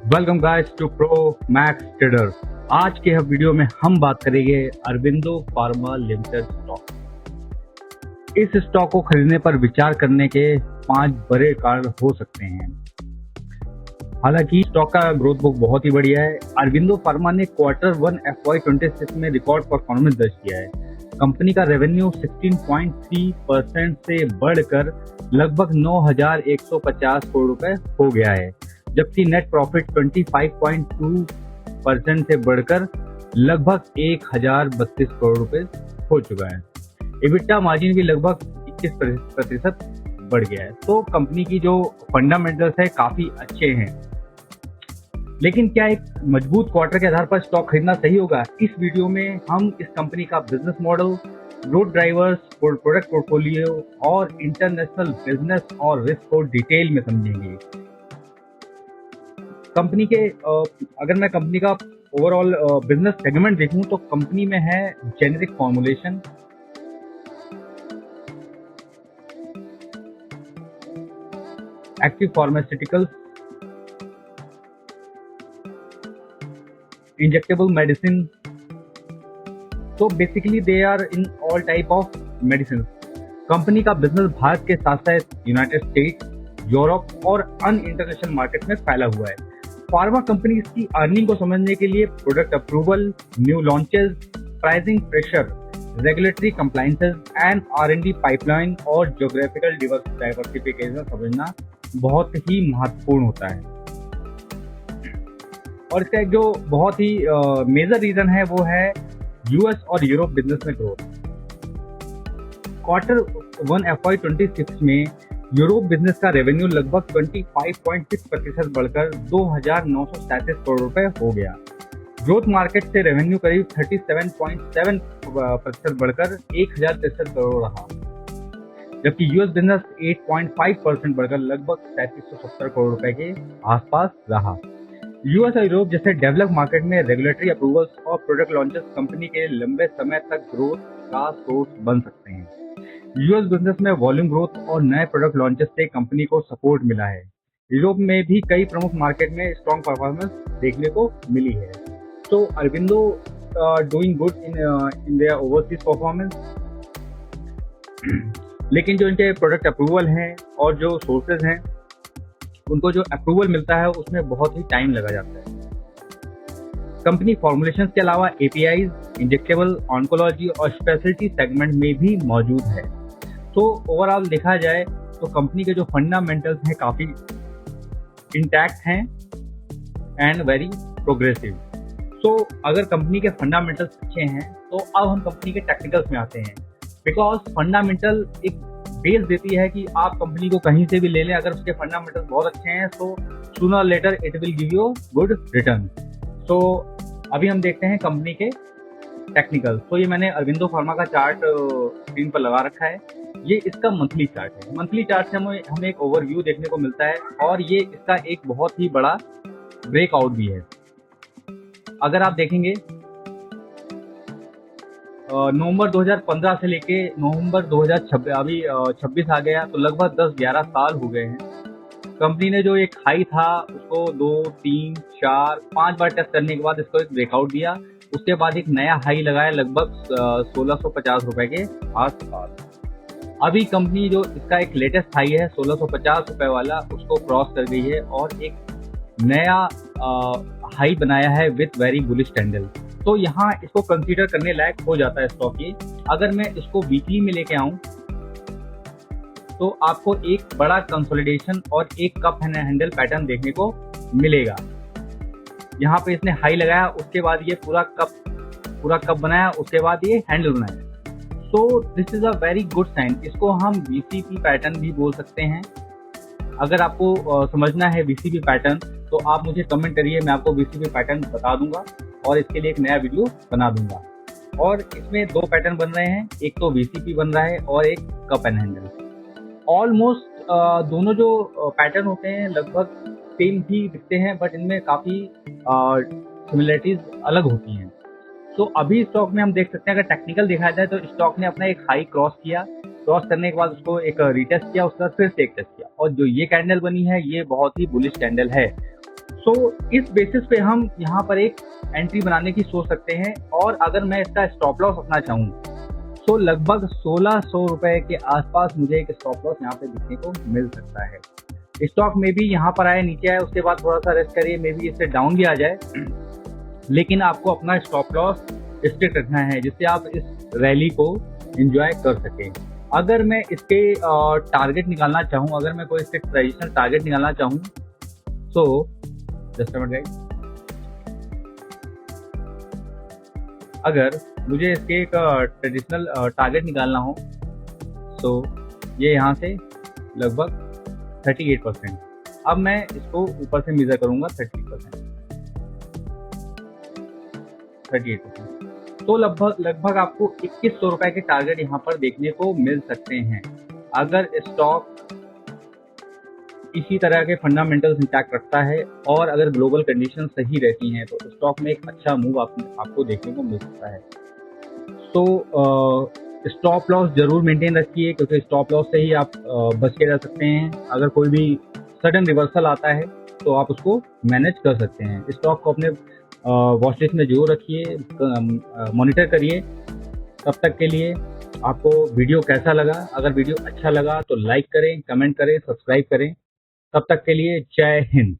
Welcome guys to Pro Max Trader. आज के video में हम बात करेंगे अरबिंदो फार्मा लिमिटेड स्टॉक। इस स्टॉक को खरीदने पर विचार करने के 5 बड़े कारण हो सकते हैं। हालांकि स्टॉक का ग्रोथ बुक बहुत ही बढ़िया है। अरबिंदो फार्मा ने Q1 FY26 में रिकॉर्ड परफॉर्मेंस दर्ज किया है। कंपनी का रेवेन्यू 16.3% से बढ़कर लगभग 9,150 करोड़ रुपए हो गया है, जबकि नेट प्रॉफिट 25.2% से बढ़कर लगभग 1,032 करोड़ रुपए हो चुका है। EBITDA मार्जिन भी लगभग 21% बढ़ गया है। तो कंपनी की जो फंडामेंटल्स है काफी अच्छे हैं। लेकिन क्या एक मजबूत क्वार्टर के आधार पर स्टॉक खरीदना सही होगा? इस वीडियो में हम इस कंपनी का business model, growth drivers, product portfolio और इंटरनेशनल बिजनेस और रिस्क को डिटेल में समझेंगे। कंपनी के अगर मैं कंपनी का ओवरऑल बिजनेस सेगमेंट देखूं तो कंपनी में है generic formulation, active pharmaceuticals, injectable medicine. तो basically they are in all type of medicine. Company का बिजनेस भारत के साथ साथ यूनाइटेड स्टेट्स, यूरोप और अन्य इंटरनेशनल मार्केट में फैला हुआ है। फार्मा कंपनीज की अर्निंग को समझने के लिए product approval, new launches, pricing pressure, regulatory compliances and R&D pipeline और ज्योग्राफिकल डाइवर्सिफिकेशन समझना बहुत ही महत्वपूर्ण होता है। और इसका एक जो बहुत ही मेजर रीजन है वो है यूएस और यूरोप बिजनेस में ग्रोथ। Q1 FY26 में यूरोप बिजनेस का रेवेन्यू लगभग 25.6% बढ़कर 2,937 करोड़ रुपए हो गया। ग्रोथ मार्केट से रेवेन्यू करीब 37.7% बढ़कर 1,063 करोड़ रहा, जबकि यूएस बिजनेस 8.5% बढ़कर लगभग 3,770 करोड़ रुपए के आसपास रहा। यूएस और यूरोप जैसे डेवलप्ड मार्केट में रेगुलेटरी अप्रूवल्स और प्रोडक्ट लॉन्चेस कंपनी के लंबे समय तक ग्रोथ का सोर्स बन सकते हैं। यूएस बिजनेस में वॉल्यूम ग्रोथ और नए प्रोडक्ट लॉन्चेस से कंपनी को सपोर्ट मिला है। यूरोप में भी कई प्रमुख मार्केट में स्ट्रॉन्ग परफॉर्मेंस देखने को मिली है। तो Aurobindo doing good in their overseas performance. लेकिन जो इनके प्रोडक्ट अप्रूवल हैं और जो सोर्सेज हैं, उनको जो अप्रूवल मिलता है उसमें बहुत ही टाइम लगा जाता है। कंपनी फॉर्मुलेशंस के अलावा APIs, इंजेक्टेबल, ऑन्कोलॉजी और स्पेशलिटी सेगमेंट में भी मौजूद है। तो ओवरऑल देखा जाए तो कंपनी के जो फंडामेंटल्स हैं काफी इंटैक्ट हैं एंड वेरी प्रोग्रेसिव। सो अगर कंपनी के फंडामेंटल्स अच्छे हैं तो अब हम कंपनी के टेक्निकल्स में आते हैं। बिकॉज फंडामेंटल एक बेस देती है कि आप कंपनी को कहीं से भी ले लें, अगर उसके फंडामेंटल्स बहुत अच्छे हैं तो sooner later it will give you good return. तो अभी हम देखते हैं कंपनी के टेक्निकल। तो ये मैंने अरबिंदो फार्मा का चार्ट स्क्रीन पर लगा रखा है। ये इसका मंथली चार्ट है। मंथली चार्ट से हमें एक ओवरव्यू देखने को मिलता है और ये इसका एक बहुत ही बड़ा ब्रेकआउट भी है। अगर आप देखेंगे नवंबर 2015 से लेके नवंबर 2026 अभी 26 आ गया, तो लगभग 10-11 साल हो गए हैं। कंपनी ने जो एक हाई था उसको 2, 3, 4, 5 बार टेस्ट करने के बाद इसको एक ब्रेकआउट दिया। उसके बाद एक नया हाई लगाया लगभग 1,650 रुपए के आसपास। अभी कंपनी जो इसका एक लेटेस्ट हाई है 1,650 रुपए वाला, उसको क्रॉस कर गई है और एक नया हाई बनाया है विथ वेरी बुलिश कैंडल। तो यहाँ इसको कंसीडर करने लायक हो जाता है स्टॉक ये। अगर मैं इसको वीकली में लेके आऊं तो आपको एक बड़ा कंसोलिडेशन और एक कप एंड हैंडल पैटर्न देखने को मिलेगा। यहाँ पे इसने हाई लगाया, उसके बाद ये पूरा कप बनाया, उसके बाद ये हैंडल बनाया। So this is a very good sign. इसको हम VCP पैटर्न भी बोल सकते हैं। अगर आपको समझना है VCP पैटर्न तो आप मुझे कमेंट करिए, मैं आपको VCP पैटर्न बता दूंगा और इसके लिए एक नया वीडियो बना दूंगा। और इसमें 2 पैटर्न बन रहे हैं, एक तो VCP बन रहा है और एक कप एंड हैंडल। ऑलमोस्ट दोनों जो पैटर्न होते हैं लगभग सेम ही दिखते हैं, बट इनमें काफ़ी सिमिलरिटीज अलग होती हैं। तो अभी स्टॉक में हम देख सकते हैं, अगर टेक्निकल देखा जाए तो स्टॉक ने अपना एक हाई क्रॉस किया, क्रॉस करने के बाद उसको एक रीटेस्ट किया, उसके बाद फिर से एक टेस्ट किया, और जो ये कैंडल बनी है ये बहुत ही बुलिश कैंडल है। तो इस बेसिस पे हम यहाँ पर एक एंट्री बनाने की सोच सकते हैं। और अगर मैं इसका स्टॉप लॉस रखना चाहूँ तो लगभग 1600 रुपए के आसपास मुझे एक स्टॉप लॉस यहाँ पे दिखने को मिल सकता है। स्टॉक में भी यहाँ पर आए, नीचे आए, उसके बाद थोड़ा सा रेस्ट करिए, मे बी इससे डाउन भी आ जाए, लेकिन आपको अपना स्टॉप लॉस स्ट्रिक्ट रखना है जिससे आप इस रैली को एंजॉय कर सकें। अगर मैं इसके टारगेट निकालना चाहूँ, अगर मैं कोई इसके ट्रेडिशनल टारगेट निकालना चाहूँ तो जस्ट अ मिनट, अगर मुझे इसके एक ट्रेडिशनल टारगेट निकालना हो तो ये यहाँ से लगभग 38%। अब मैं इसको ऊपर से मेजर करूंगा 38%। तो लगभग आपको 2100 रुपए के टारगेट यहाँ पर देखने को मिल सकते हैं। अगर स्टॉक इसी तरह के फंडामेंटल्स इंटैक्ट रखता है और अगर ग्लोबल कंडीशन सही रहती हैं तो स्टॉक में एक अच्छा मूव आपको देखने को मिल सकता है। तो स्टॉप लॉस जरूर मेंटेन रखिए, क्योंकि स्टॉप लॉस से ही आप बच के रह सकते हैं। अगर कोई भी सडन रिवर्सल आता है तो आप उसको मैनेज कर सकते हैं। स्टॉक को अपने वॉच लिस्ट में जरूर रखिए, मॉनिटर करिए। तब तक के लिए आपको वीडियो कैसा लगा? अगर वीडियो अच्छा लगा तो लाइक करें, कमेंट करें, सब्सक्राइब करें। तब तक के लिए जय हिंद।